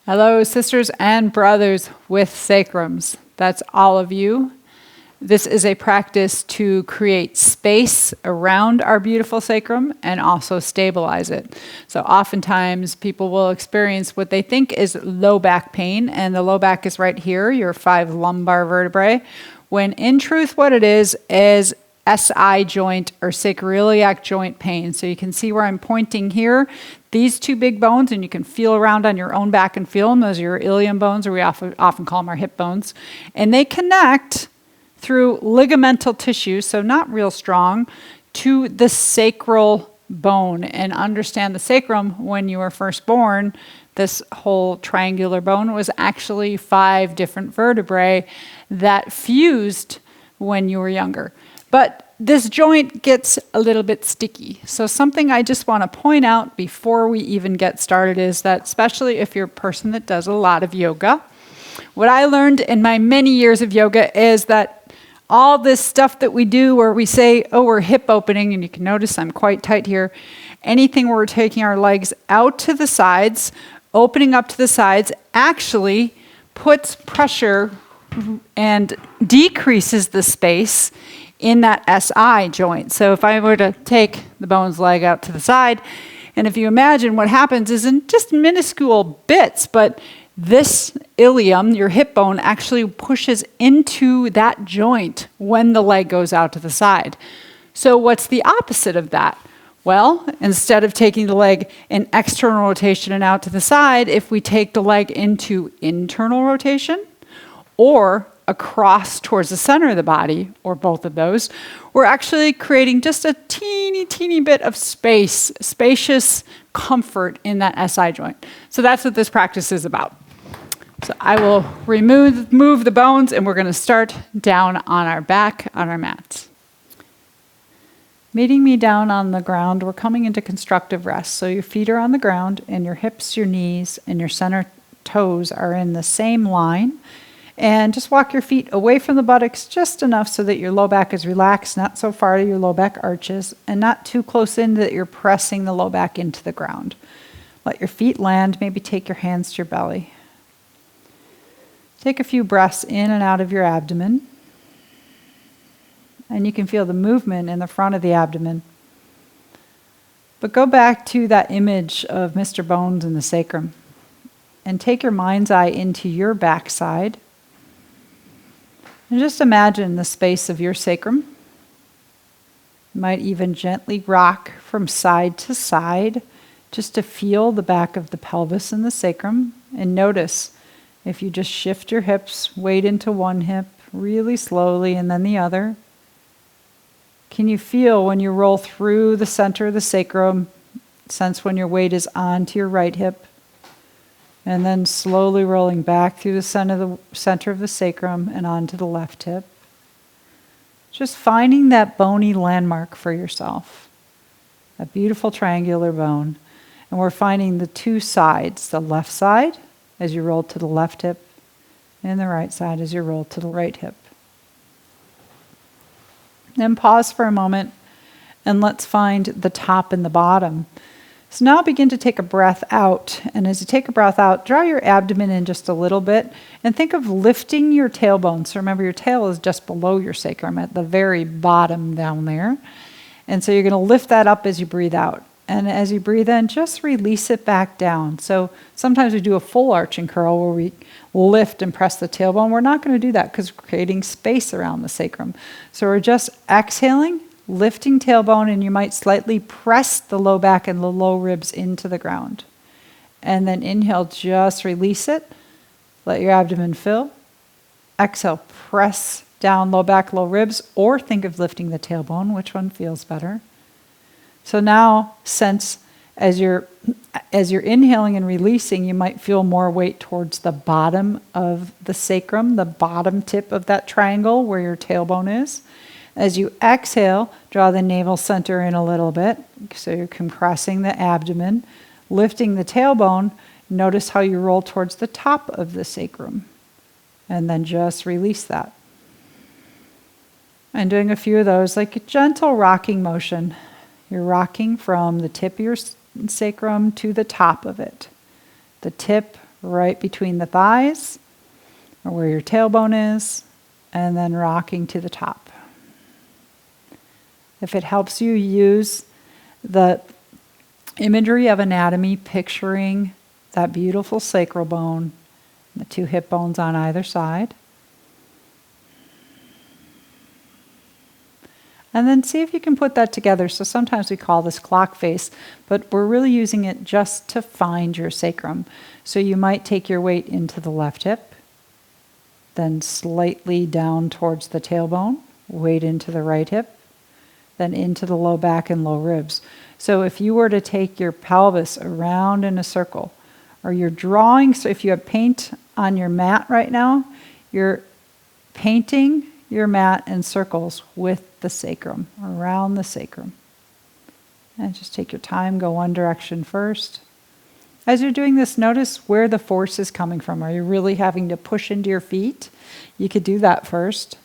Hello, sisters and brothers with sacrums. That's all of you. This is a practice to create space around our beautiful sacrum and also stabilize it. So oftentimes people will experience what they think is low back pain, and the low back is right here, your 5 lumbar vertebrae, when in truth what it is SI joint or sacroiliac joint pain. So you can see where I'm pointing here. These 2 big bones, and you can feel around on your own back and feel them. Those are your ilium bones, or we often call them our hip bones. And they connect through ligamental tissue, so not real strong, to the sacral bone. And understand the sacrum, when you were first born, this whole triangular bone was actually 5 different vertebrae that fused when you were younger. But this joint gets a little bit sticky. So something I just want to point out before we even get started is that, especially if you're a person that does a lot of yoga, what I learned in my many years of yoga is that all this stuff that we do where we say, oh, we're hip opening, and you can notice I'm quite tight here, anything where we're taking our legs out to the sides, opening up to the sides, actually puts pressure and decreases the space in that SI joint. So if I were to take the bone's leg out to the side, and if you imagine what happens is in just minuscule bits, but this ilium, your hip bone, actually pushes into that joint when the leg goes out to the side. So what's the opposite of that? Well, instead of taking the leg in external rotation and out to the side, if we take the leg into internal rotation or across towards the center of the body, or both of those, we're actually creating just a teeny bit of space, spacious comfort in that SI joint. So that's what this practice is about. So I will move the bones, and we're going to start down on our back on our mats. Meeting me down on the ground, we're coming into constructive rest. So your feet are on the ground, and your hips, your knees, and your center toes are in the same line. And just walk your feet away from the buttocks just enough so that your low back is relaxed, not so far that your low back arches, and not too close in that you're pressing the low back into the ground. Let your feet land, maybe take your hands to your belly. Take a few breaths in and out of your abdomen. And you can feel the movement in the front of the abdomen. But go back to that image of Mr. Bones in the sacrum. And take your mind's eye into your backside. And just imagine the space of your sacrum. You might even gently rock from side to side just to feel the back of the pelvis and the sacrum. And notice if you just shift your hips, weight into one hip really slowly and then the other. Can you feel when you roll through the center of the sacrum, sense when your weight is onto your right hip? And then slowly rolling back through the center of the sacrum and onto the left hip. Just finding that bony landmark for yourself. A beautiful triangular bone. And we're finding the 2 sides, the left side as you roll to the left hip, and the right side as you roll to the right hip. Then pause for a moment, and let's find the top and the bottom. So now begin to take a breath out. And as you take a breath out, draw your abdomen in just a little bit and think of lifting your tailbone. So remember, your tail is just below your sacrum at the very bottom down there. And so you're going to lift that up as you breathe out. And as you breathe in, just release it back down. So sometimes we do a full arch and curl where we lift and press the tailbone. We're not going to do that because we're creating space around the sacrum. So we're just exhaling, lifting tailbone, and you might slightly press the low back and the low ribs into the ground. And then inhale, just release it. Let your abdomen fill. Exhale, press down low back, low ribs, or think of lifting the tailbone, which one feels better. So now sense as you're inhaling and releasing, you might feel more weight towards the bottom of the sacrum, the bottom tip of that triangle where your tailbone is. As you exhale, draw the navel center in a little bit. So you're compressing the abdomen, lifting the tailbone. Notice how you roll towards the top of the sacrum. And then just release that. And doing a few of those, like a gentle rocking motion. You're rocking from the tip of your sacrum to the top of it. The tip right between the thighs, or where your tailbone is, and then rocking to the top. If it helps you, use the imagery of anatomy, picturing that beautiful sacral bone, the two hip bones on either side. And then see if you can put that together. So sometimes we call this clock face, but we're really using it just to find your sacrum. So you might take your weight into the left hip, then slightly down towards the tailbone, weight into the right hip, then into the low back and low ribs. So if you were to take your pelvis around in a circle, or you're drawing, so if you have paint on your mat right now, you're painting your mat in circles with the sacrum, around the sacrum. And just take your time, go one direction first. As you're doing this, notice where the force is coming from. Are you really having to push into your feet? You could do that first.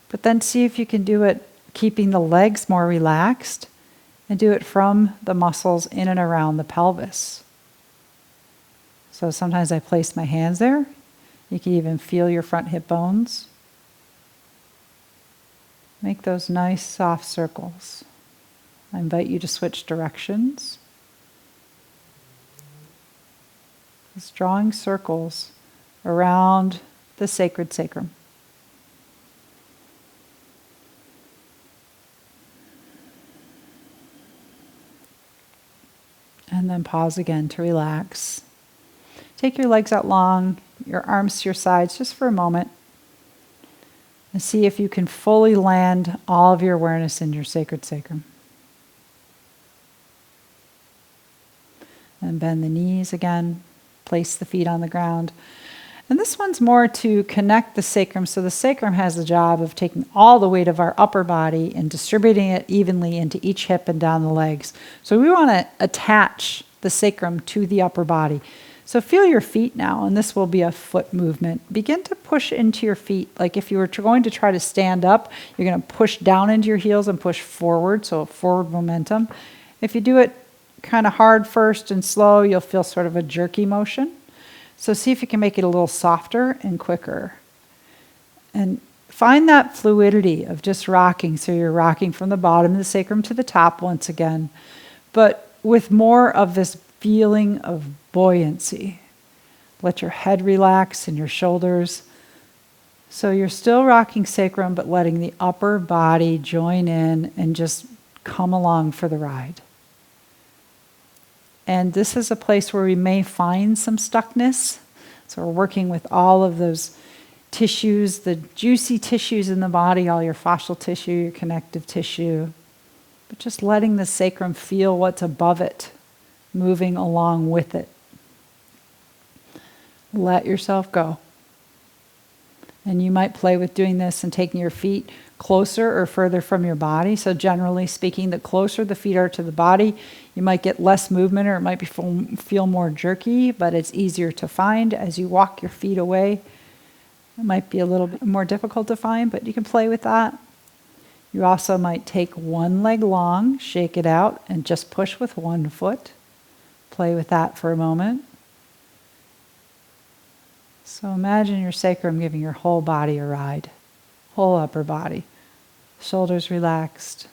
But then see if you can do it keeping the legs more relaxed, and do it from the muscles in and around the pelvis. So sometimes I place my hands there. You can even feel your front hip bones. Make those nice soft circles. I invite you to switch directions. Just drawing circles around the sacred sacrum. And then pause again to relax. Take your legs out long, your arms to your sides just for a moment. And see if you can fully land all of your awareness in your sacred sacrum. And bend the knees again. Place the feet on the ground. And this one's more to connect the sacrum. So the sacrum has the job of taking all the weight of our upper body and distributing it evenly into each hip and down the legs. So we want to attach the sacrum to the upper body. So feel your feet now, and this will be a foot movement. Begin to push into your feet. Like if you were going to try to stand up, you're going to push down into your heels and push forward, so forward momentum. If you do it kind of hard first and slow, you'll feel sort of a jerky motion. So see if you can make it a little softer and quicker. And find that fluidity of just rocking. So you're rocking from the bottom of the sacrum to the top once again, but with more of this feeling of buoyancy. Let your head relax and your shoulders. So you're still rocking sacrum, but letting the upper body join in and just come along for the ride. And this is a place where we may find some stuckness. So we're working with all of those tissues, the juicy tissues in the body, all your fascial tissue, your connective tissue. But just letting the sacrum feel what's above it, moving along with it. Let yourself go. And you might play with doing this and taking your feet closer or further from your body. So generally speaking, the closer the feet are to the body, you might get less movement, or it might feel more jerky, but it's easier to find as you walk your feet away. It might be a little bit more difficult to find, but you can play with that. You also might take one leg long, shake it out, and just push with one foot. Play with that for a moment. So imagine your sacrum giving your whole body a ride, whole upper body. Shoulders relaxed.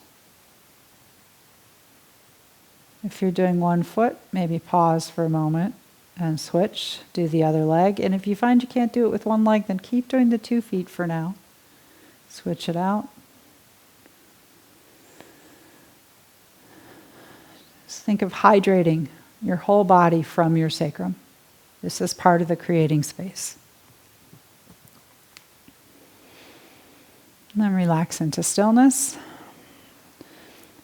If you're doing one foot, maybe pause for a moment and switch, do the other leg. And if you find you can't do it with one leg, then keep doing the 2 feet for now. Switch it out. Just think of hydrating your whole body from your sacrum. This is part of the creating space. And then relax into stillness.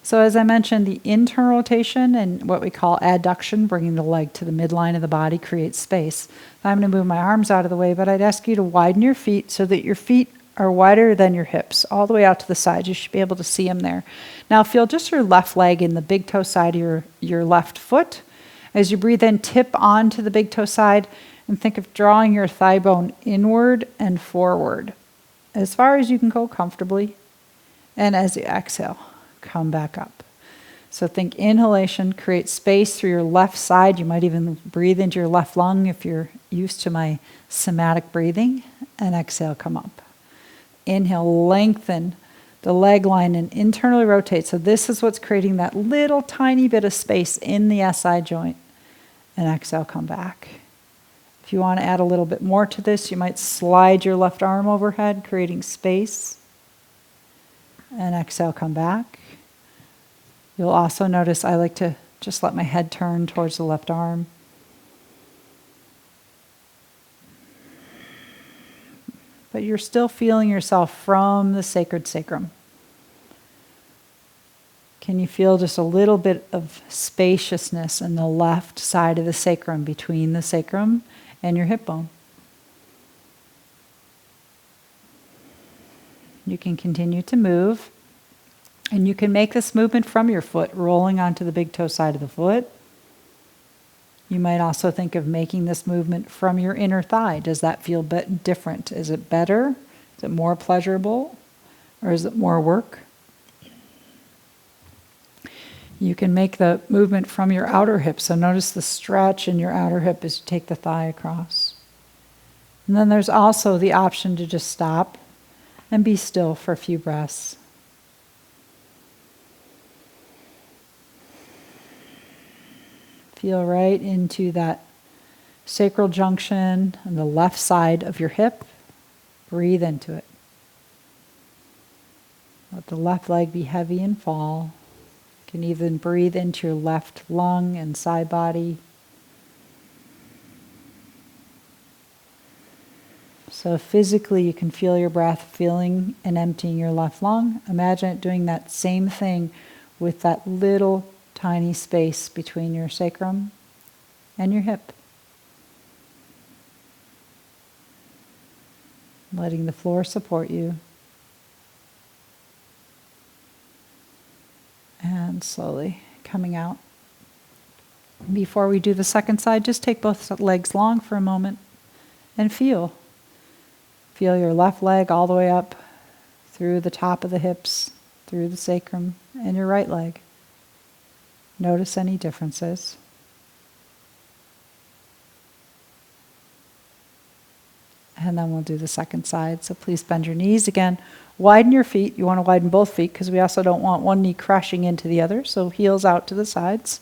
So as I mentioned, the internal rotation and what we call adduction, bringing the leg to the midline of the body, creates space. I'm going to move my arms out of the way, but I'd ask you to widen your feet so that your feet are wider than your hips, all the way out to the side. You should be able to see them there. Now feel just your left leg in the big toe side of your left foot. As you breathe in, tip onto the big toe side and think of drawing your thigh bone inward and forward, as far as you can go comfortably. And as you exhale, come back up. So think inhalation, create space through your left side. You might even breathe into your left lung if you're used to my somatic breathing. And exhale, come up. Inhale, lengthen the leg line and internally rotate. So this is what's creating that little tiny bit of space in the SI joint. And exhale, come back. If you want to add a little bit more to this, you might slide your left arm overhead, creating space. And exhale, come back. You'll also notice I like to just let my head turn towards the left arm. But you're still feeling yourself from the sacred sacrum. Can you feel just a little bit of spaciousness in the left side of the sacrum, between the sacrum and your hip bone? You can continue to move. And you can make this movement from your foot, rolling onto the big toe side of the foot. You might also think of making this movement from your inner thigh. Does that feel different? Is it better? Is it more pleasurable? Or is it more work? You can make the movement from your outer hip. So notice the stretch in your outer hip as you take the thigh across. And then there's also the option to just stop and be still for a few breaths. Feel right into that sacral junction on the left side of your hip. Breathe into it. Let the left leg be heavy and fall. You can even breathe into your left lung and side body. So physically you can feel your breath filling and emptying your left lung. Imagine it doing that same thing with that little tiny space between your sacrum and your hip. Letting the floor support you. And slowly coming out. Before we do the second side, just take both legs long for a moment and feel. Feel your left leg all the way up through the top of the hips, through the sacrum, and your right leg. Notice any differences. And then we'll do the second side. So please bend your knees again. Widen your feet. You want to widen both feet because we also don't want one knee crashing into the other. So heels out to the sides.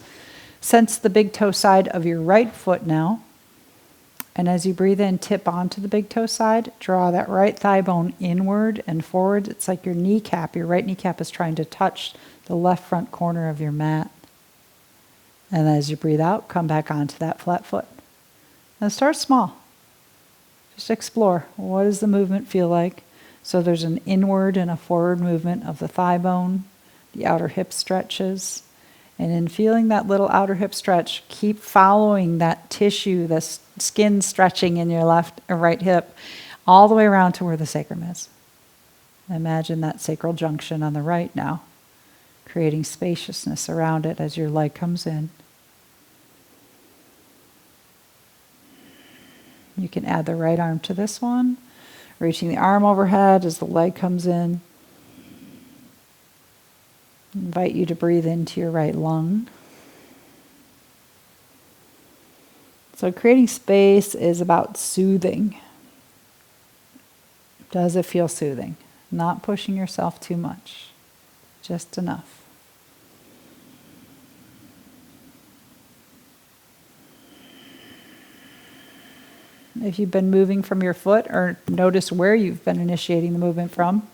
Sense the big toe side of your right foot now. And as you breathe in, tip onto the big toe side. Draw that right thigh bone inward and forward. It's like your kneecap. Your right kneecap is trying to touch the left front corner of your mat. And as you breathe out, come back onto that flat foot. Now start small. Just explore. What does the movement feel like? So there's an inward and a forward movement of the thigh bone. The outer hip stretches. And in feeling that little outer hip stretch, keep following that tissue, the skin stretching in your left or right hip, all the way around to where the sacrum is. Imagine that sacral junction on the right now, creating spaciousness around it as your leg comes in. You can add the right arm to this one, reaching the arm overhead as the leg comes in. Invite you to breathe into your right lung. So creating space is about soothing. Does it feel soothing? Not pushing yourself too much, just enough. If you've been moving from your foot or notice where you've been initiating the movement from,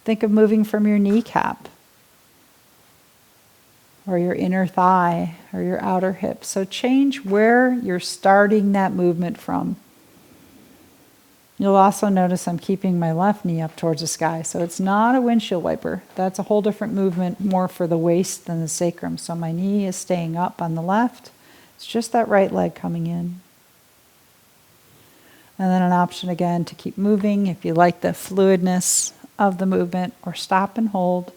think of moving from your kneecap or your inner thigh or your outer hip. So change where you're starting that movement from. You'll also notice I'm keeping my left knee up towards the sky. So it's not a windshield wiper. That's a whole different movement, more for the waist than the sacrum. So my knee is staying up on the left. It's just that right leg coming in. And then an option again to keep moving if you like the fluidness of the movement, or stop and hold,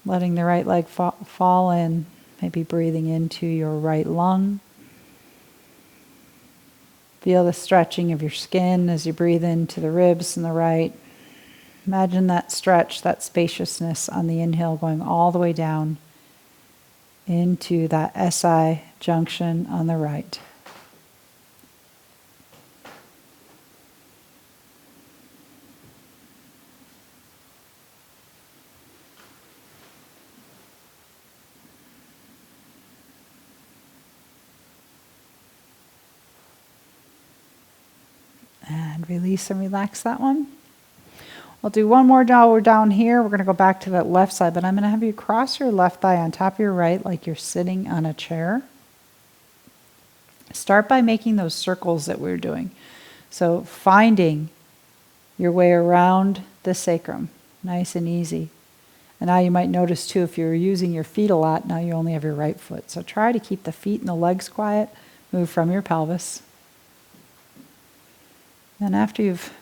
letting the right leg fall in, maybe breathing into your right lung. Feel the stretching of your skin as you breathe into the ribs and the right. Imagine that stretch, that spaciousness on the inhale going all the way down into that SI junction on the right. And release and relax that one. We'll do one more while we're down here. We're going to go back to that left side, but I'm going to have you cross your left thigh on top of your right like you're sitting on a chair. Start by making those circles that we're doing. So finding your way around the sacrum, nice and easy. And now you might notice too, if you're using your feet a lot, now you only have your right foot. So try to keep the feet and the legs quiet. Move from your pelvis. And after you've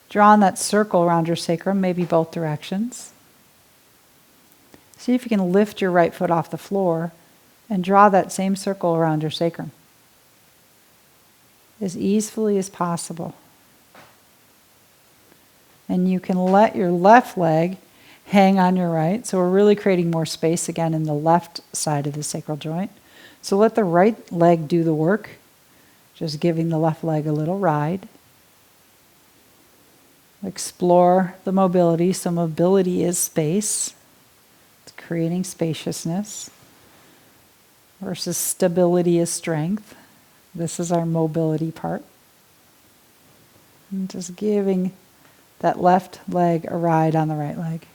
drawn that circle around your sacrum, maybe both directions, see if you can lift your right foot off the floor and draw that same circle around your sacrum as easily as possible. And you can let your left leg hang on your right. So we're really creating more space again in the left side of the sacral joint. So let the right leg do the work, just giving the left leg a little ride. Explore the mobility. So mobility is space. It's creating spaciousness. Versus stability is strength. This is our mobility part. And just giving that left leg a ride on the right leg.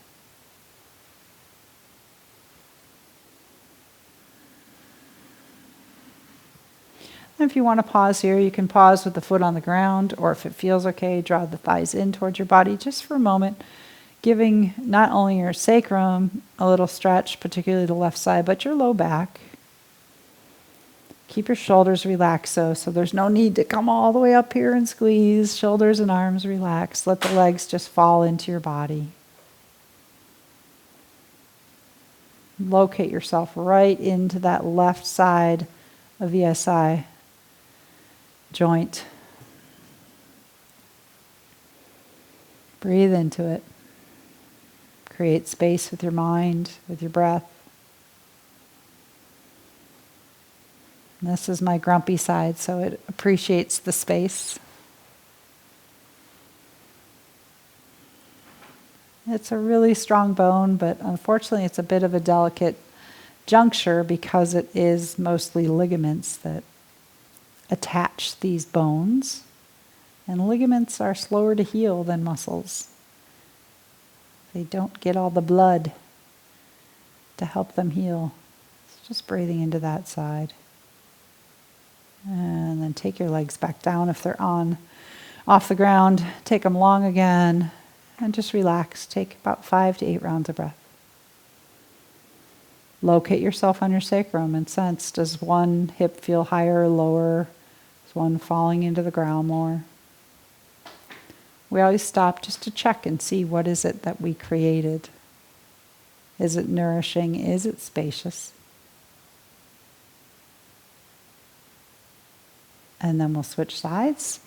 And if you want to pause here, you can pause with the foot on the ground, or if it feels okay, draw the thighs in towards your body just for a moment, giving not only your sacrum a little stretch, particularly the left side, but your low back. Keep your shoulders relaxed so there's no need to come all the way up here and squeeze. Shoulders and arms relaxed. Let the legs just fall into your body. Locate yourself right into that left side of the SI joint. Breathe into it. Create space with your mind, with your breath. And this is my grumpy side, so it appreciates the space. It's a really strong bone, but unfortunately it's a bit of a delicate juncture because it is mostly ligaments that attach these bones. And ligaments are slower to heal than muscles. They don't get all the blood to help them heal. So just breathing into that side. And then take your legs back down if they're off the ground. Take them long again. And just relax. Take about 5 to 8 rounds of breath. Locate yourself on your sacrum and sense, does one hip feel higher or lower? Is one falling into the ground more? We always stop just to check and see what is it that we created. Is it nourishing? Is it spacious? And then we'll switch sides.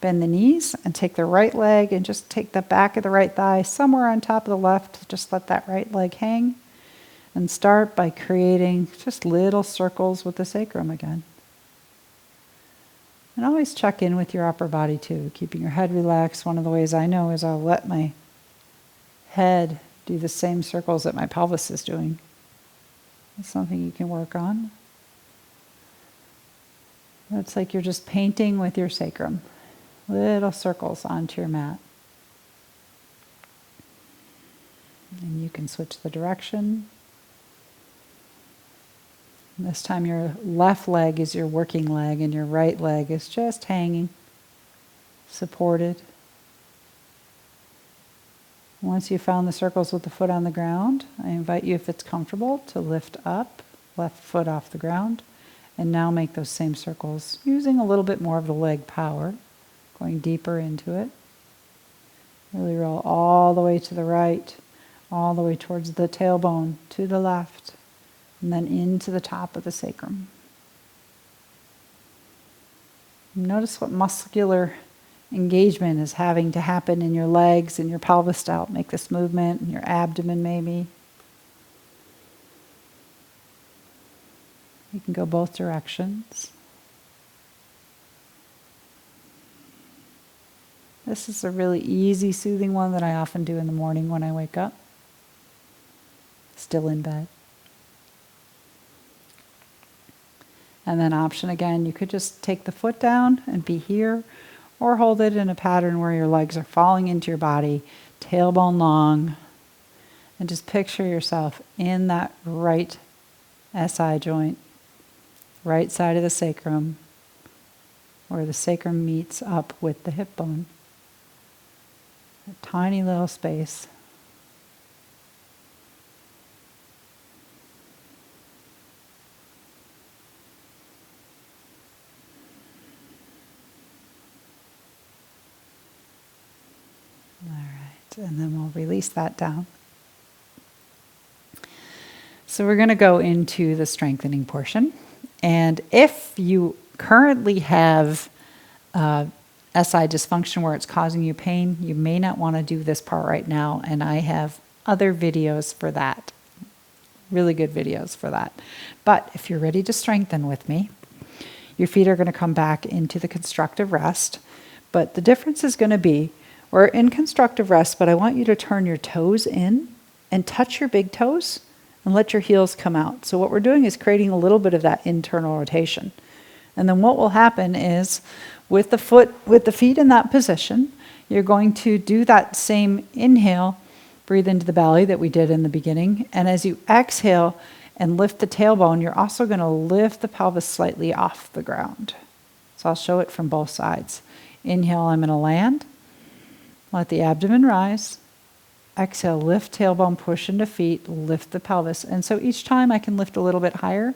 Bend the knees and take the right leg and just take the back of the right thigh somewhere on top of the left. Just let that right leg hang. And start by creating just little circles with the sacrum again. And always check in with your upper body too, keeping your head relaxed. One of the ways I know is I'll let my head do the same circles that my pelvis is doing. It's something you can work on. It's like you're just painting with your sacrum. Little circles onto your mat. And you can switch the direction. And this time your left leg is your working leg and your right leg is just hanging, supported. Once you've found the circles with the foot on the ground, I invite you, if it's comfortable, to lift up, left foot off the ground, and now make those same circles using a little bit more of the leg power, going deeper into it. Really roll all the way to the right, all the way towards the tailbone, to the left, and then into the top of the sacrum. Notice what muscular engagement is having to happen in your legs and your pelvis to make this movement, and your abdomen maybe. You can go both directions. This is a really easy, soothing one that I often do in the morning when I wake up, still in bed. And then option again, you could just take the foot down and be here, or hold it in a pattern where your legs are falling into your body, tailbone long, and just picture yourself in that right SI joint, right side of the sacrum, where the sacrum meets up with the hip bone. A tiny little space. All right, and then we'll release that down. So we're going to go into the strengthening portion. And if you currently have SI dysfunction where it's causing you pain, you may not want to do this part right now, and I have other videos for that. Really good videos for that. But if you're ready to strengthen with me, your feet are going to come back into the constructive rest. But the difference is going to be, we're in constructive rest, but I want you to turn your toes in and touch your big toes and let your heels come out. So what we're doing is creating a little bit of that internal rotation. And then what will happen is, with the feet in that position, you're going to do that same inhale, breathe into the belly that we did in the beginning. And as you exhale and lift the tailbone, you're also going to lift the pelvis slightly off the ground. So I'll show it from both sides. Inhale, I'm going to land. Let the abdomen rise. Exhale, lift tailbone, push into feet, lift the pelvis. And so each time I can lift a little bit higher.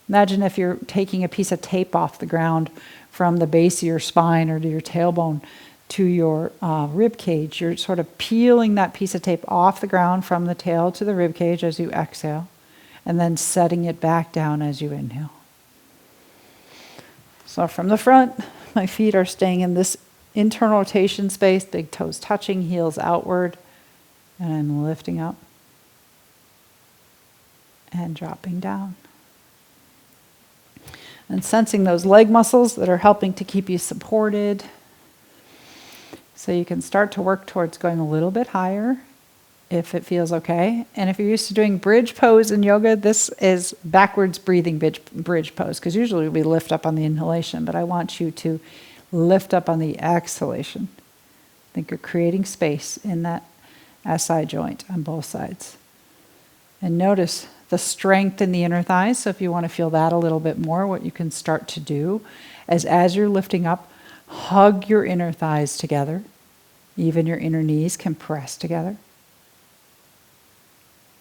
Imagine if you're taking a piece of tape off the ground from the base of your spine or to your tailbone to your rib cage. You're sort of peeling that piece of tape off the ground from the tail to the rib cage as you exhale, and then setting it back down as you inhale. So from the front, my feet are staying in this internal rotation space, big toes touching, heels outward, and I'm lifting up and dropping down. And sensing those leg muscles that are helping to keep you supported. So you can start to work towards going a little bit higher if it feels okay. And if you're used to doing bridge pose in yoga, this is backwards breathing bridge pose, because usually we lift up on the inhalation, but I want you to lift up on the exhalation. I think you're creating space in that SI joint on both sides. And notice the strength in the inner thighs. So if you want to feel that a little bit more, what you can start to do is, as you're lifting up, hug your inner thighs together. Even your inner knees can press together.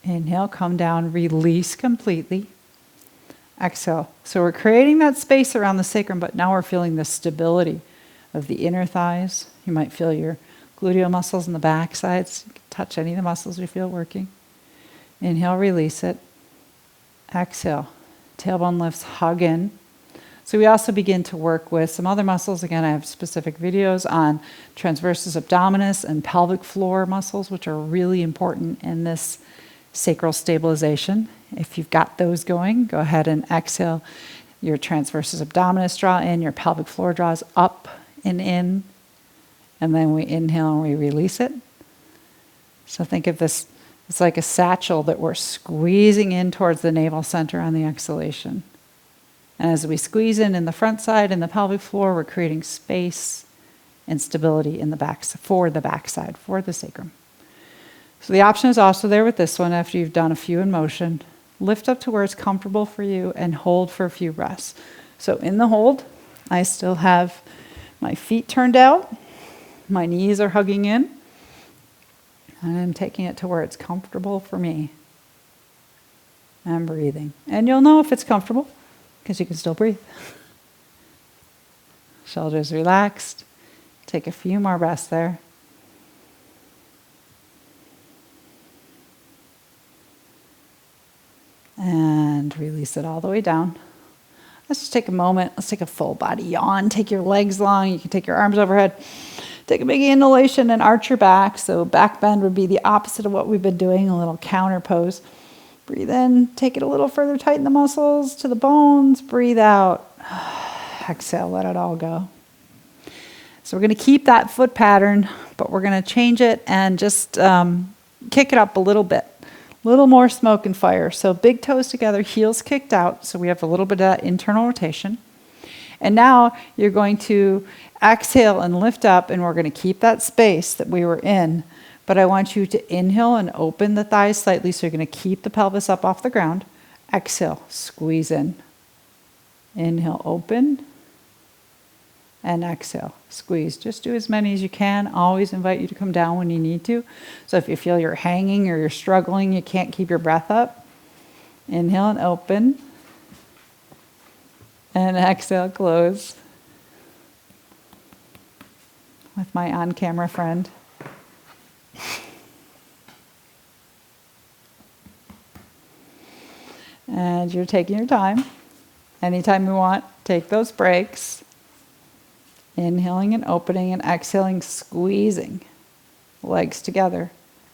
Inhale, come down, release completely. Exhale. So we're creating that space around the sacrum, but now we're feeling the stability of the inner thighs. You might feel your gluteal muscles in the back sides. You can touch any of the muscles you feel working. Inhale, release it. Exhale. Tailbone lifts, hug in. So we also begin to work with some other muscles. Again, I have specific videos on transversus abdominis and pelvic floor muscles, which are really important in this sacral stabilization. If you've got those going, go ahead and exhale. Your transversus abdominis draw in, your pelvic floor draws up and in, and then we inhale and we release it. So think of this, it's like a satchel that we're squeezing in towards the navel center on the exhalation. And as we squeeze in the front side and the pelvic floor, we're creating space and stability in the back, for the backside, for the sacrum. So the option is also there with this one after you've done a few in motion. Lift up to where it's comfortable for you and hold for a few breaths. So in the hold, I still have my feet turned out, my knees are hugging in, and I'm taking it to where it's comfortable for me. I'm breathing. And you'll know if it's comfortable, because you can still breathe. Shoulders relaxed. Take a few more breaths there. And release it all the way down. Let's just take a moment. Let's take a full body yawn. Take your legs long. You can take your arms overhead. Take a big inhalation and arch your back. So back bend would be the opposite of what we've been doing, a little counter pose. Breathe in, take it a little further, tighten the muscles to the bones, breathe out. Exhale, let it all go. So we're going to keep that foot pattern, but we're going to change it and just kick it up a little bit. A little more smoke and fire. So big toes together, heels kicked out, so we have a little bit of that internal rotation. And now you're going to exhale and lift up, and we're going to keep that space that we were in. But I want you to inhale and open the thighs slightly, so you're going to keep the pelvis up off the ground. Exhale, squeeze in. Inhale, open. And exhale, squeeze. Just do as many as you can. Always invite you to come down when you need to. So if you feel you're hanging or you're struggling, you can't keep your breath up, inhale and open. And exhale, close. With my on-camera friend. And you're taking your time. Anytime you want, take those breaks. Inhaling and opening and exhaling, squeezing. Legs together.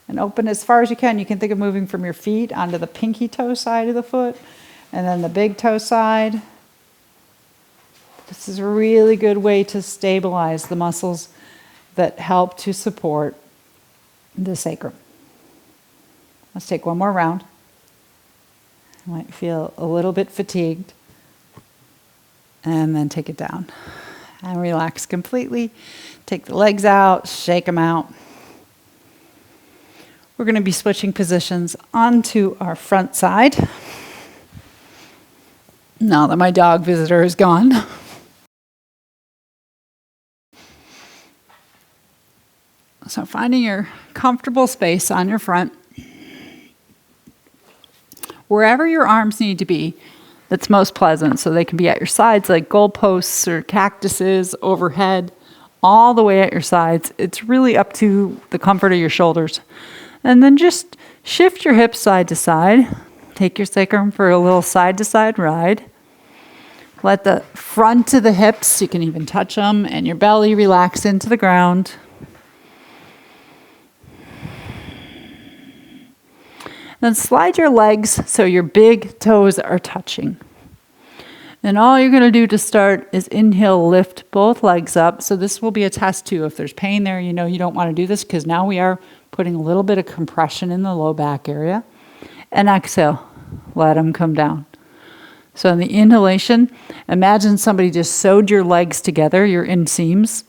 And open as far as you can. You can think of moving from your feet onto the pinky toe side of the foot. And then the big toe side. This is a really good way to stabilize the muscles that help to support the sacrum. Let's take one more round. You might feel a little bit fatigued. And then take it down. And relax completely. Take the legs out, shake them out. We're going to be switching positions onto our front side. Now that my dog visitor is gone. So finding your comfortable space on your front. Wherever your arms need to be, that's most pleasant. So they can be at your sides like goalposts or cactuses overhead, all the way at your sides. It's really up to the comfort of your shoulders. And then just shift your hips side to side. Take your sacrum for a little side to side ride. Let the front of the hips, you can even touch them, and your belly relax into the ground. Then slide your legs so your big toes are touching. And all you're going to do to start is inhale, lift both legs up. So this will be a test too. If there's pain there, you know you don't want to do this because now we are putting a little bit of compression in the low back area. And exhale, let them come down. So in the inhalation, imagine somebody just sewed your legs together, your inseams,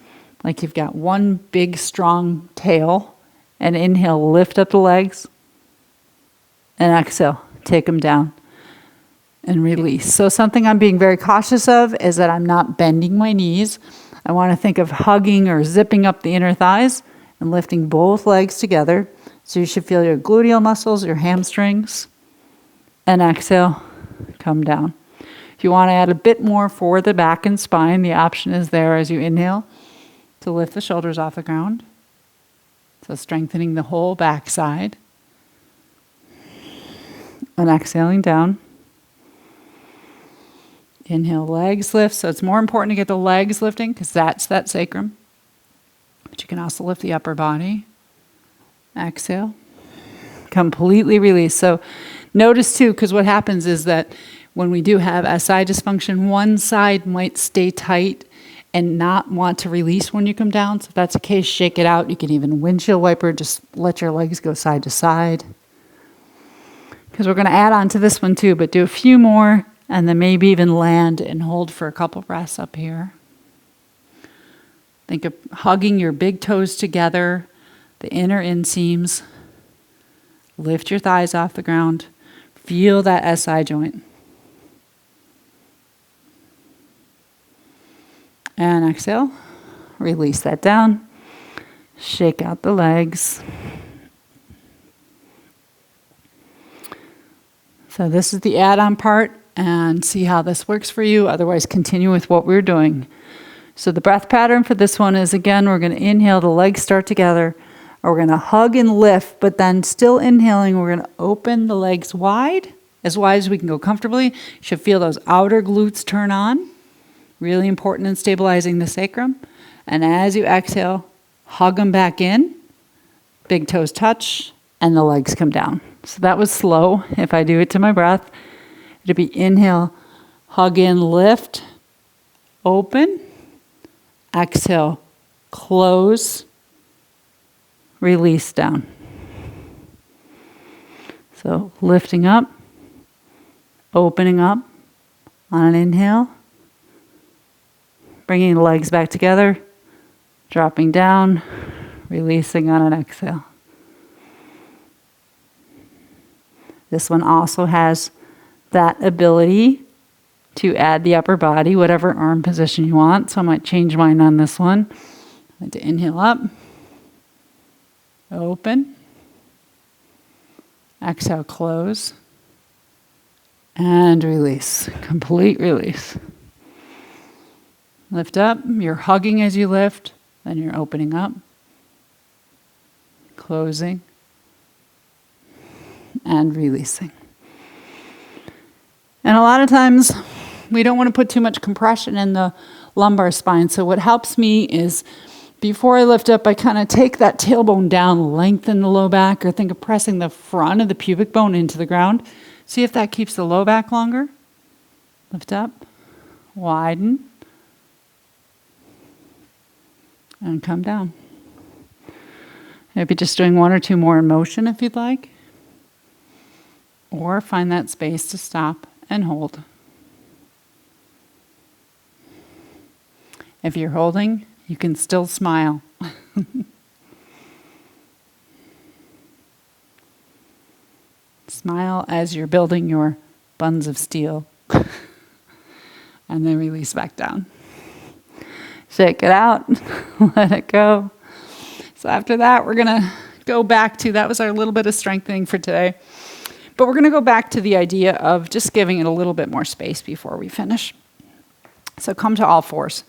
like you've got one big strong tail. And inhale, lift up the legs. And exhale, take them down and release. So something I'm being very cautious of is that I'm not bending my knees. I want to think of hugging or zipping up the inner thighs and lifting both legs together. So you should feel your gluteal muscles, your hamstrings. And exhale, come down. If you want to add a bit more for the back and spine, the option is there as you inhale to lift the shoulders off the ground. So strengthening the whole back side. And exhaling down. Inhale, legs lift. So it's more important to get the legs lifting because that's that sacrum. But you can also lift the upper body. Exhale. Completely release. So notice too, because what happens is that when we do have SI dysfunction, one side might stay tight and not want to release when you come down. So if that's the case, shake it out. You can even windshield wiper, just let your legs go side to side. Because we're going to add on to this one too, but do a few more and then maybe even land and hold for a couple breaths up here. Think of hugging your big toes together, the inner inseams. Lift your thighs off the ground. Feel that SI joint. And exhale. Release that down. Shake out the legs. So this is the add-on part, and see how this works for you. Otherwise, continue with what we're doing. So the breath pattern for this one is, again, we're going to inhale, the legs start together. We're going to hug and lift, but then still inhaling, we're going to open the legs wide as we can go comfortably. You should feel those outer glutes turn on. Really important in stabilizing the sacrum. And as you exhale, hug them back in. Big toes touch. and the legs come down. So that was slow. If I do it to my breath, it'll be inhale, hug in, lift, open, exhale, close, release down. So lifting up, opening up on an inhale, bringing the legs back together, dropping down, releasing on an exhale. This one also has that ability to add the upper body, whatever arm position you want. So I might change mine on this one. I like to inhale up, open, exhale, close, and release. Complete release. Lift up. You're hugging as you lift, then you're opening up, closing, and releasing. And a lot of times, we don't want to put too much compression in the lumbar spine. So what helps me is, before I lift up, I kind of take that tailbone down, lengthen the low back, or think of pressing the front of the pubic bone into the ground. See if that keeps the low back longer. Lift up, widen, and come down. Maybe just doing one or two more in motion if you'd like. Or find that space to stop and hold. If you're holding, you can still smile. Smile as you're building your buns of steel. And then release back down. Shake it out. Let it go. So after that, we're going to go back to, that was our little bit of strengthening for today. But we're going to go back to the idea of just giving it a little bit more space before we finish. So come to all fours.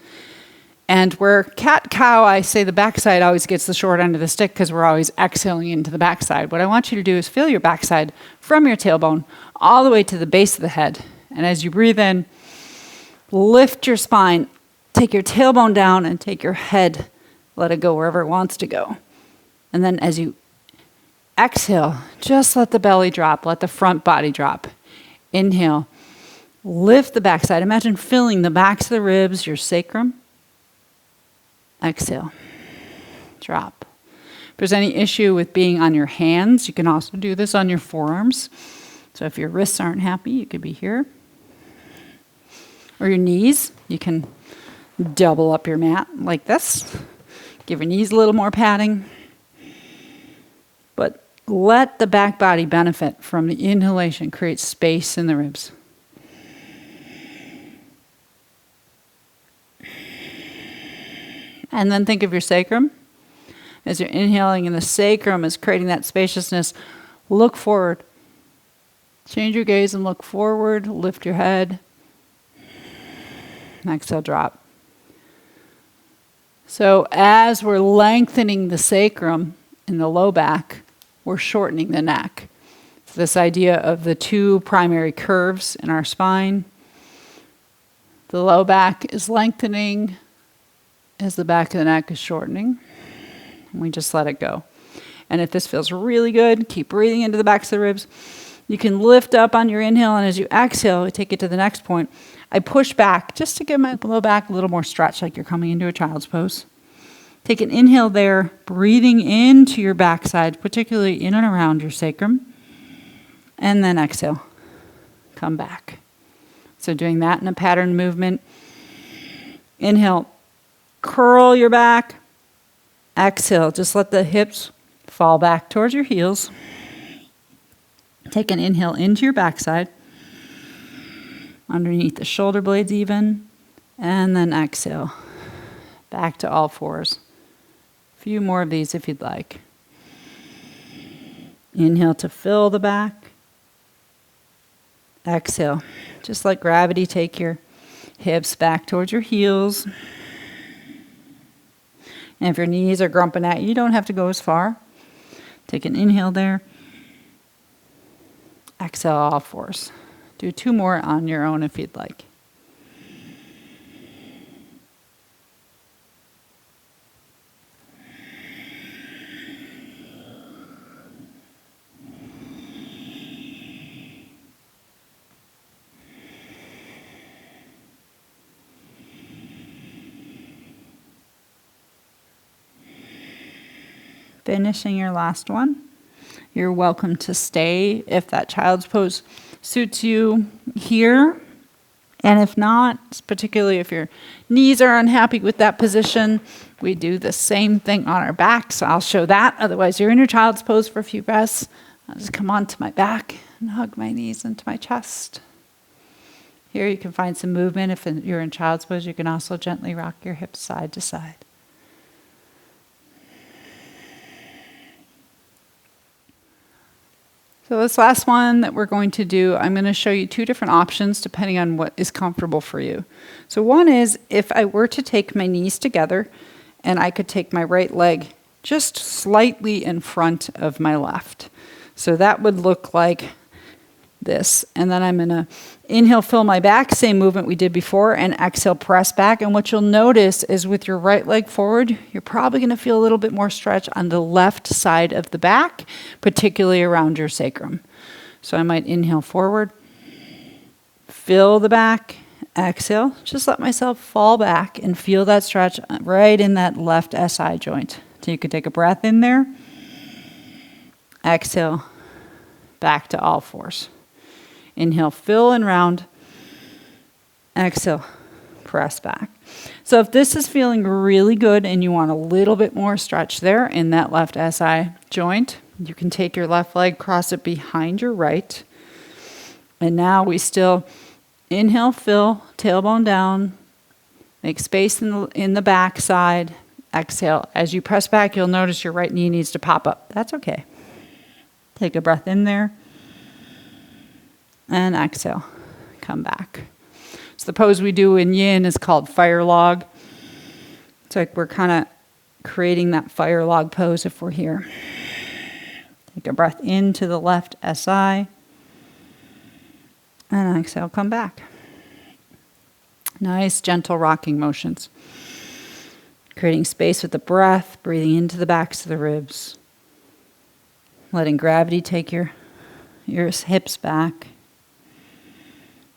And where cat-cow, I say the backside always gets the short end of the stick because we're always exhaling into the backside. What I want you to do is feel your backside from your tailbone all the way to the base of the head. And as you breathe in, lift your spine, take your tailbone down and take your head, let it go wherever it wants to go. And then as you exhale, just let the belly drop, let the front body drop. Inhale, lift the backside. Imagine filling the backs of the ribs, your sacrum. Exhale, drop. If there's any issue with being on your hands, you can also do this on your forearms. So if your wrists aren't happy, you could be here. Or your knees, you can double up your mat like this. Give your knees a little more padding. But let the back body benefit from the inhalation, create space in the ribs. And then think of your sacrum. As you're inhaling and the sacrum is creating that spaciousness, look forward. Change your gaze and look forward. Lift your head. Exhale, drop. So as we're lengthening the sacrum in the low back, we're shortening the neck. So this idea of the two primary curves in our spine. The low back is lengthening as the back of the neck is shortening. And we just let it go. And if this feels really good, keep breathing into the backs of the ribs. You can lift up on your inhale, and as you exhale, we take it to the next point. I push back just to give my low back a little more stretch, like you're coming into a child's pose. Take an inhale there, breathing into your backside, particularly in and around your sacrum. And then exhale. Come back. So doing that in a pattern movement. Inhale, curl your back. Exhale, just let the hips fall back towards your heels. Take an inhale into your backside, underneath the shoulder blades even, and then exhale, back to all fours. A few more of these if you'd like. Inhale to fill the back. Exhale, just let gravity take your hips back towards your heels. And if your knees are grumping at you, you don't have to go as far. Take an inhale there. Exhale, all fours. Do two more on your own if you'd like. Finishing your last one. You're welcome to stay if that child's pose suits you here. And if not, particularly if your knees are unhappy with that position, we do the same thing on our back. So I'll show that. Otherwise, you're in your child's pose for a few breaths. I'll just come onto my back and hug my knees into my chest. Here you can find some movement. If you're in child's pose, you can also gently rock your hips side to side. So this last one that we're going to do, I'm going to show you two different options depending on what is comfortable for you. So one is if I were to take my knees together and I could take my right leg just slightly in front of my left. So that would look like this. And then I'm going to inhale, fill my back, same movement we did before, and exhale, press back. And what you'll notice is with your right leg forward, you're probably going to feel a little bit more stretch on the left side of the back, particularly around your sacrum. So I might inhale forward, fill the back, exhale, just let myself fall back and feel that stretch right in that left SI joint. So you can take a breath in there, exhale, back to all fours. Inhale, fill and round. Exhale, press back. So if this is feeling really good and you want a little bit more stretch there in that left SI joint, you can take your left leg, cross it behind your right. And now we still inhale, fill, tailbone down, make space in the back side. Exhale. As you press back, you'll notice your right knee needs to pop up. That's okay. Take a breath in there. And exhale, come back. So the pose we do in yin is called fire log. It's like we're kind of creating that fire log pose if we're here. Take a breath into the left SI. And exhale, come back. Nice, gentle rocking motions. Creating space with the breath, breathing into the backs of the ribs. Letting gravity take your hips back.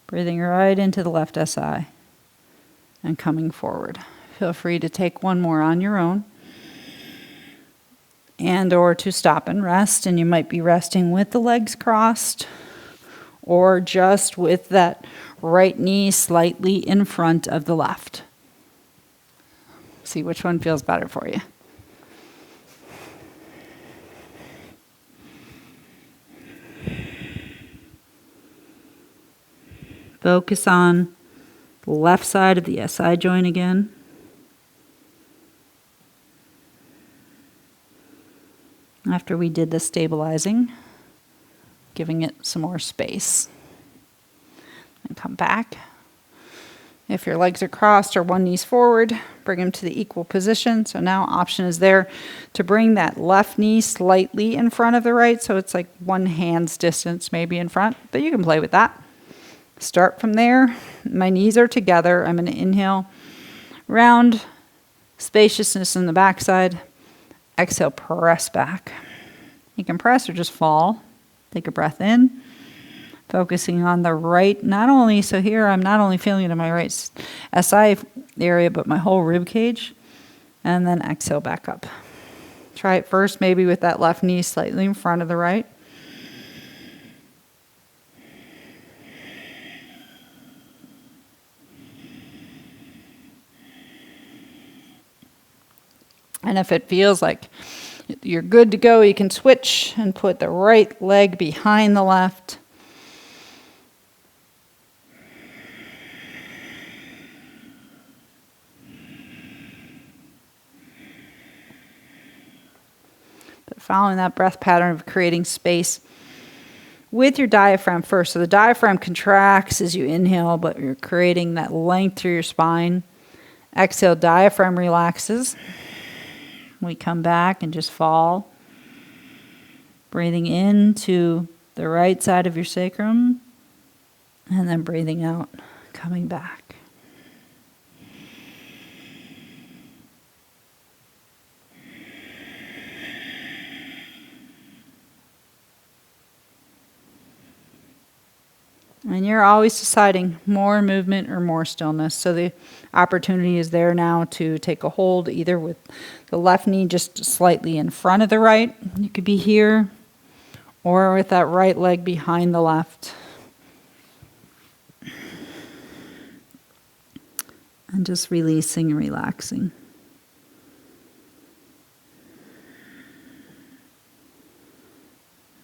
Breathing right into the left SI and coming forward. Feel free to take one more on your own and or to stop and rest. And you might be resting with the legs crossed or just with that right knee slightly in front of the left. See which one feels better for you. Focus on the left side of the SI joint again. After we did the stabilizing, giving it some more space. And come back. If your legs are crossed or one knee's forward, bring them to the equal position. So now option is there to bring that left knee slightly in front of the right. So it's like one hand's distance maybe in front, but you can play with that. Start from there. My knees are together. I'm going to inhale, round, spaciousness in the backside. Exhale, press back. You can press or just fall. Take a breath in. Focusing on the right, not only, so here I'm not only feeling it in my right SI area, but my whole rib cage. And then exhale back up. Try it first, maybe with that left knee slightly in front of the right. And if it feels like you're good to go, you can switch and put the right leg behind the left. But following that breath pattern of creating space with your diaphragm first. So the diaphragm contracts as you inhale, but you're creating that length through your spine. Exhale, diaphragm relaxes. We come back and just fall. Breathing into the right side of your sacrum. And then breathing out, coming back. And you're always deciding more movement or more stillness. So the opportunity is there now to take a hold either with the left knee just slightly in front of the right. You could be here, or with that right leg behind the left. And just releasing and relaxing.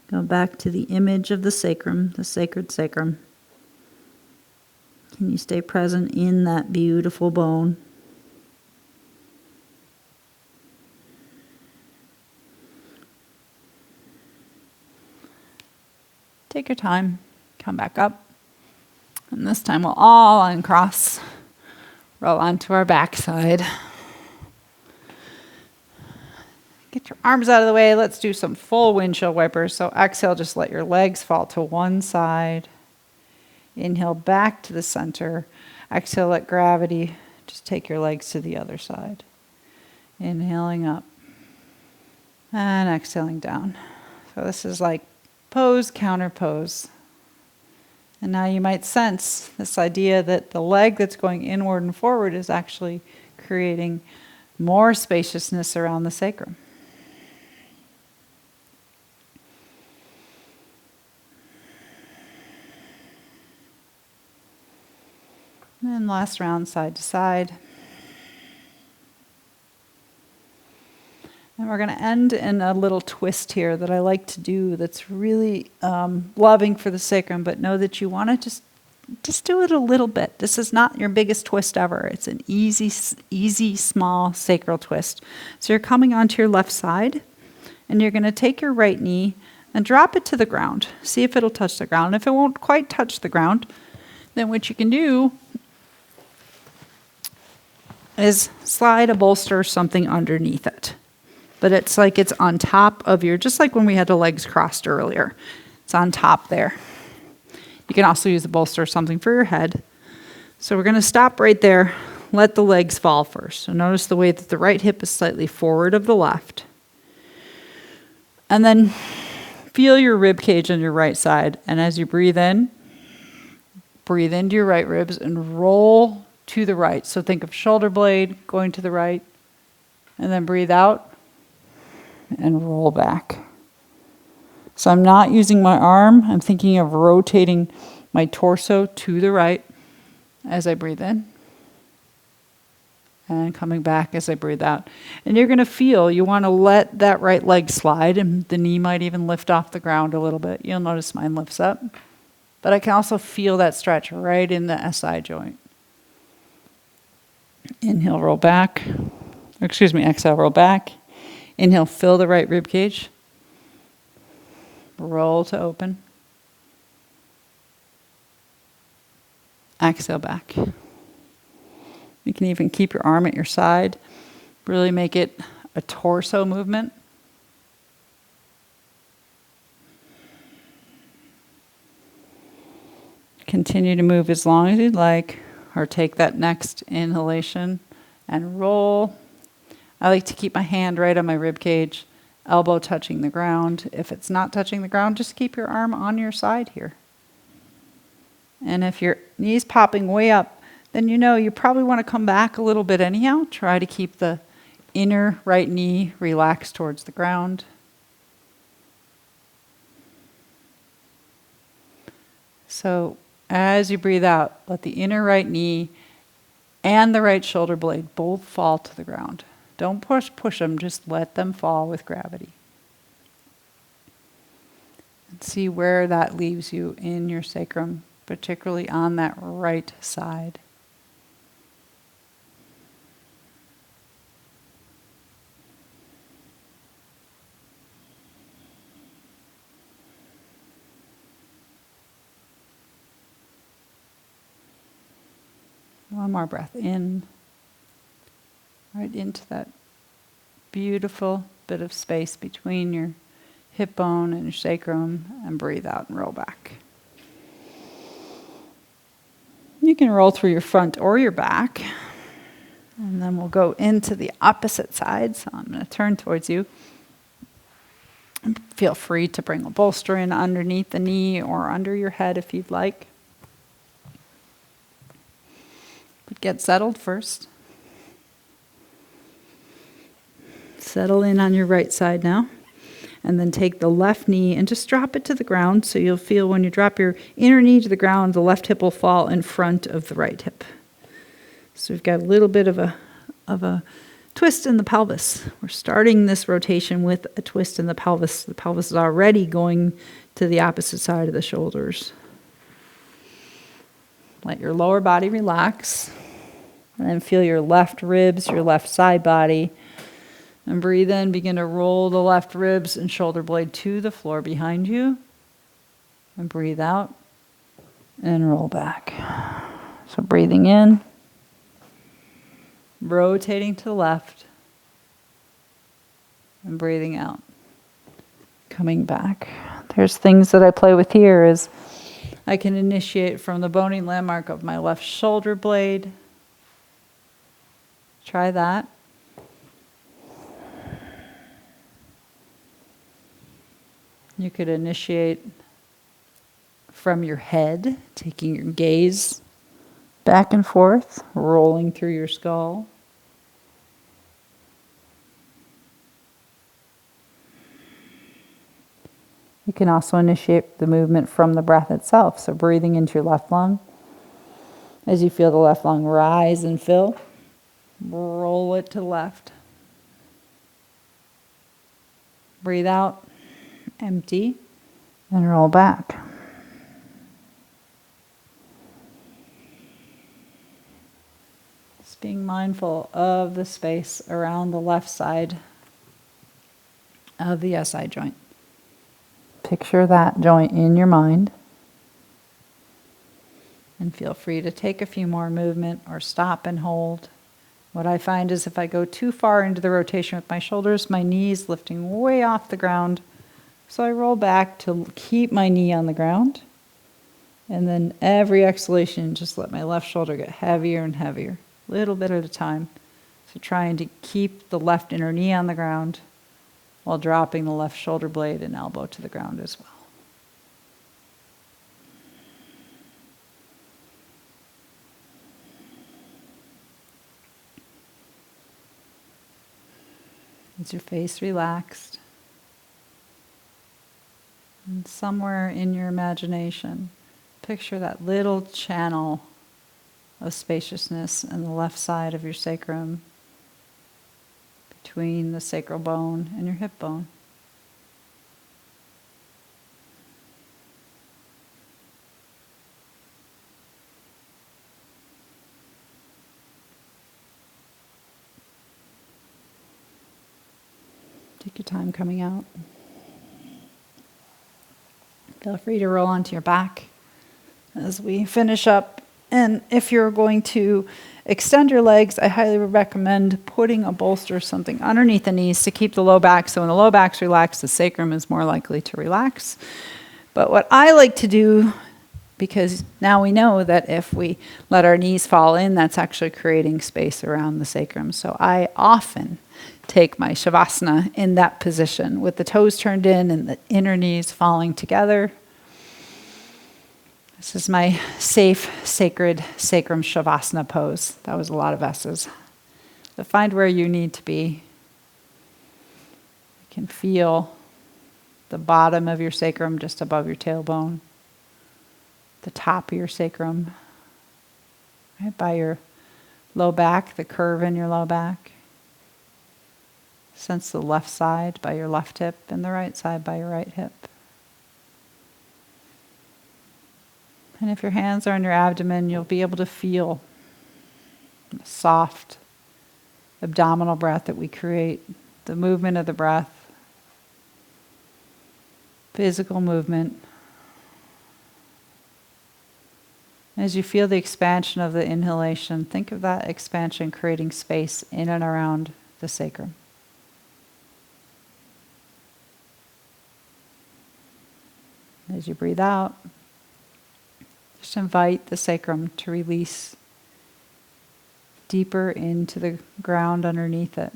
Go back to the image of the sacrum, the sacred sacrum. Can you stay present in that beautiful bone? Take your time, come back up. And this time we'll all uncross, roll onto our backside. Get your arms out of the way. Let's do some full windshield wipers. So exhale, just let your legs fall to one side. Inhale back to the center. Exhale, let gravity just take your legs to the other side. Inhaling up and exhaling down. So this is like pose, counter pose. And now you might sense this idea that the leg that's going inward and forward is actually creating more spaciousness around the sacrum. And last round, side to side. And we're going to end in a little twist here that I like to do that's really loving for the sacrum, but know that you want to just do it a little bit. This is not your biggest twist ever. It's an easy, small sacral twist. So you're coming onto your left side, and you're going to take your right knee and drop it to the ground. See if it'll touch the ground. If it won't quite touch the ground, then what you can do is slide a bolster or something underneath it. But it's like it's on top of your, just like when we had the legs crossed earlier. It's on top there. You can also use a bolster or something for your head. So we're going to stop right there. Let the legs fall first. So notice the way that the right hip is slightly forward of the left. And then feel your rib cage on your right side. And as you breathe into your right ribs and roll to the right. So think of shoulder blade going to the right, and then breathe out and roll back. So I'm not using my arm. I'm thinking of rotating my torso to the right as I breathe in, and coming back as I breathe out. And you're going to feel, you want to let that right leg slide, and the knee might even lift off the ground a little bit. You'll notice mine lifts up. But I can also feel that stretch right in the SI joint. Inhale, roll back. Exhale, roll back. Inhale, fill the right rib cage. Roll to open. Exhale back. You can even keep your arm at your side. Really make it a torso movement. Continue to move as long as you'd like. Or take that next inhalation and roll. I like to keep my hand right on my rib cage, elbow touching the ground. If it's not touching the ground, just keep your arm on your side here. And if your knee's popping way up, then you know you probably want to come back a little bit anyhow. Try to keep the inner right knee relaxed towards the ground. So as you breathe out, let the inner right knee and the right shoulder blade both fall to the ground. Don't push them, just let them fall with gravity. And see where that leaves you in your sacrum, particularly on that right side. One more breath in, right into that beautiful bit of space between your hip bone and your sacrum, and breathe out and roll back. You can roll through your front or your back, and then we'll go into the opposite side. So I'm going to turn towards you. Feel free to bring a bolster in underneath the knee or under your head if you'd like. But get settled first. Settle in on your right side now. And then take the left knee and just drop it to the ground. So you'll feel when you drop your inner knee to the ground, the left hip will fall in front of the right hip. So we've got a little bit of a twist in the pelvis. We're starting this rotation with a twist in the pelvis. The pelvis is already going to the opposite side of the shoulders. Let your lower body relax. And then feel your left ribs, your left side body. And breathe in, begin to roll the left ribs and shoulder blade to the floor behind you. And breathe out and roll back. So breathing in, rotating to the left, and breathing out. Coming back. There's things that I play with here is I can initiate from the bony landmark of my left shoulder blade. Try that. You could initiate from your head, taking your gaze back and forth, rolling through your skull. You can also initiate the movement from the breath itself. So breathing into your left lung. As you feel the left lung rise and fill, roll it to the left. Breathe out. Empty, and roll back. Just being mindful of the space around the left side of the SI joint. Picture that joint in your mind. And feel free to take a few more movement or stop and hold. What I find is if I go too far into the rotation with my shoulders, my knees lifting way off the ground. So I roll back to keep my knee on the ground. And then every exhalation, just let my left shoulder get heavier and heavier, a little bit at a time. So trying to keep the left inner knee on the ground while dropping the left shoulder blade and elbow to the ground as well. Is your face relaxed? And somewhere in your imagination, picture that little channel of spaciousness on the left side of your sacrum, between the sacral bone and your hip bone. Take your time coming out. Feel free to roll onto your back as we finish up. And if you're going to extend your legs, I highly recommend putting a bolster or something underneath the knees to keep the low back. So when the low back's relaxed, the sacrum is more likely to relax. But what I like to do, because now we know that if we let our knees fall in, that's actually creating space around the sacrum. So I often take my shavasana in that position with the toes turned in and the inner knees falling together. This is my safe, sacred sacrum shavasana pose. That was a lot of S's. But find where you need to be. You can feel the bottom of your sacrum just above your tailbone, the top of your sacrum, right by your low back, the curve in your low back. Sense the left side by your left hip and the right side by your right hip. And if your hands are on your abdomen, you'll be able to feel the soft abdominal breath that we create, the movement of the breath, physical movement. As you feel the expansion of the inhalation, think of that expansion creating space in and around the sacrum. As you breathe out, just invite the sacrum to release deeper into the ground underneath it,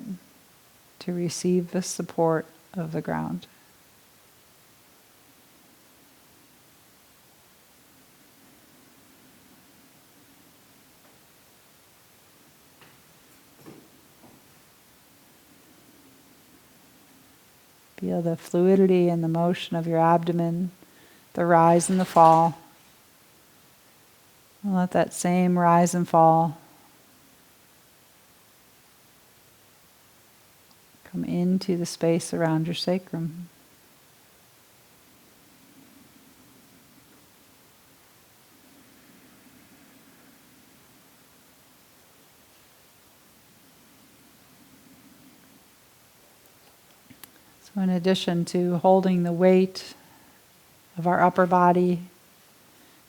to receive the support of the ground. Feel the fluidity and the motion of your abdomen, the rise and the fall. And let that same rise and fall come into the space around your sacrum. So in addition to holding the weight of our upper body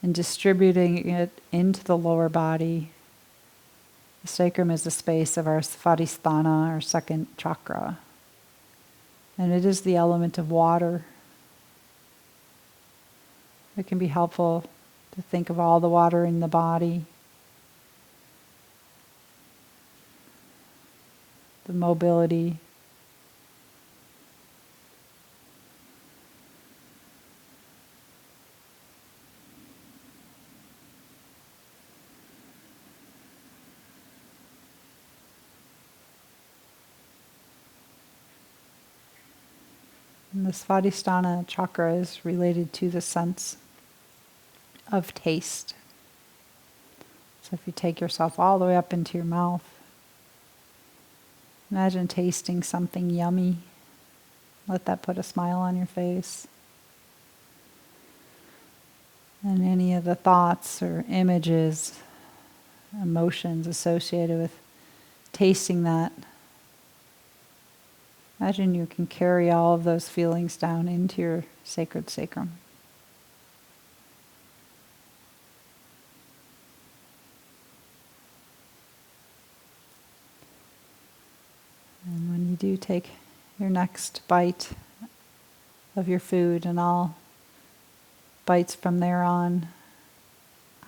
and distributing it into the lower body, the sacrum is the space of our Svadhisthana, our second chakra. And it is the element of water. It can be helpful to think of all the water in the body, the mobility. And the Svadhisthana chakra is related to the sense of taste. So if you take yourself all the way up into your mouth, imagine tasting something yummy. Let that put a smile on your face. And any of the thoughts or images, emotions associated with tasting that, imagine you can carry all of those feelings down into your sacred sacrum. And when you do take your next bite of your food and all bites from there on,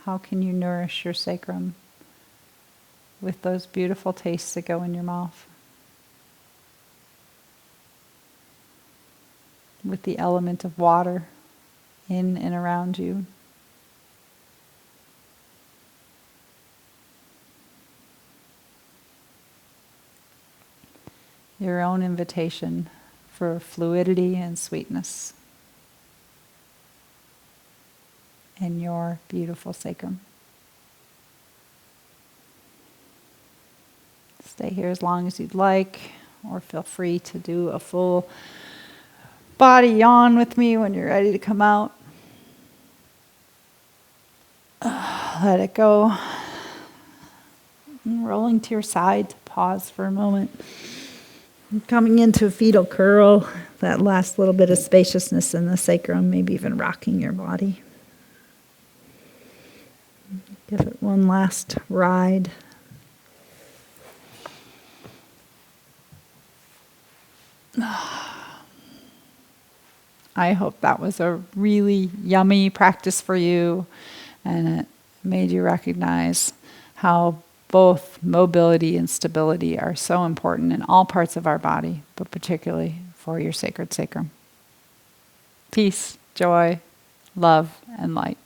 how can you nourish your sacrum with those beautiful tastes that go in your mouth? With the element of water in and around you. Your own invitation for fluidity and sweetness in your beautiful sacrum. Stay here as long as you'd like, or feel free to do a full body yawn with me when you're ready to come out. Let it go. And rolling to your side to pause for a moment. And coming into a fetal curl, that last little bit of spaciousness in the sacrum, maybe even rocking your body. Give it one last ride. I hope that was a really yummy practice for you, and it made you recognize how both mobility and stability are so important in all parts of our body, but particularly for your sacred sacrum. Peace, joy, love, and light.